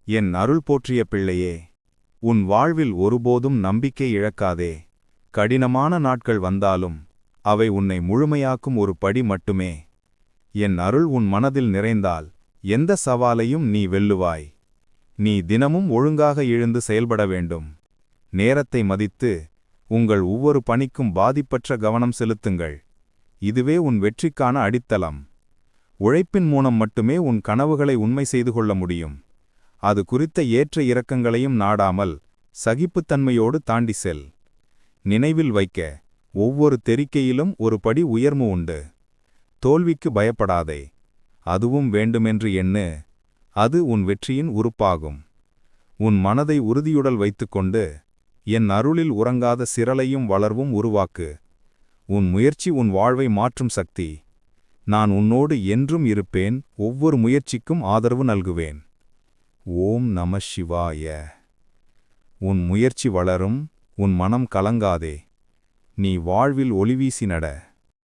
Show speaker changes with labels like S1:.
S1: என் அருள் போற்றிய பிள்ளையே, உன் வாழ்வில் ஒருபோதும் நம்பிக்கை இழக்காதே. கடினமான நாட்கள் வந்தாலும் அவை உன்னை முழுமையாக்கும் ஒரு படி மட்டுமே. என் அருள் உன் மனதில் நிறைந்தால் எந்த சவாலையும் நீ வெல்லுவாய். நீ தினமும் ஒழுங்காக எழுந்து செயல்பட வேண்டும். நேரத்தை மதித்து உங்கள் ஒவ்வொரு பணிக்கும் பாதிப்பற்ற கவனம் செலுத்துங்கள். இதுவே உன் வெற்றிக்கான அடித்தளம். உழைப்பின் மூலம் மட்டுமே உன் கனவுகளை உண்மை செய்து கொள்ள முடியும். அது குறித்த ஏற்ற இறக்கங்களையும் நாடாமல் சகிப்புத்தன்மையோடு தாண்டி செல். நினைவில் வைக்க, ஒவ்வொரு தெரிக்கையிலும் ஒரு படி உயர்வு உண்டு. தோல்விக்கு பயப்படாதே, அதுவும் வேண்டுமென்று எண்ணு. அது உன் வெற்றியின் உறுப்பாகும். உன் மனதை உறுதியுடல் வைத்துக்கொண்டு என் அருளில் உறங்காத சிரலையும் வளர்வும் உருவாக்கு. உன் முயற்சி உன் வாழ்வை மாற்றும் சக்தி. நான் உன்னோடு என்றும் இருப்பேன். ஒவ்வொரு முயற்சிக்கும் ஆதரவு நல்குவேன். ஓம் நம சிவாய. உன் முயற்சி வளரும். உன் மனம் கலங்காதே. நீ வாழ்வில் ஒளிவீசி நட.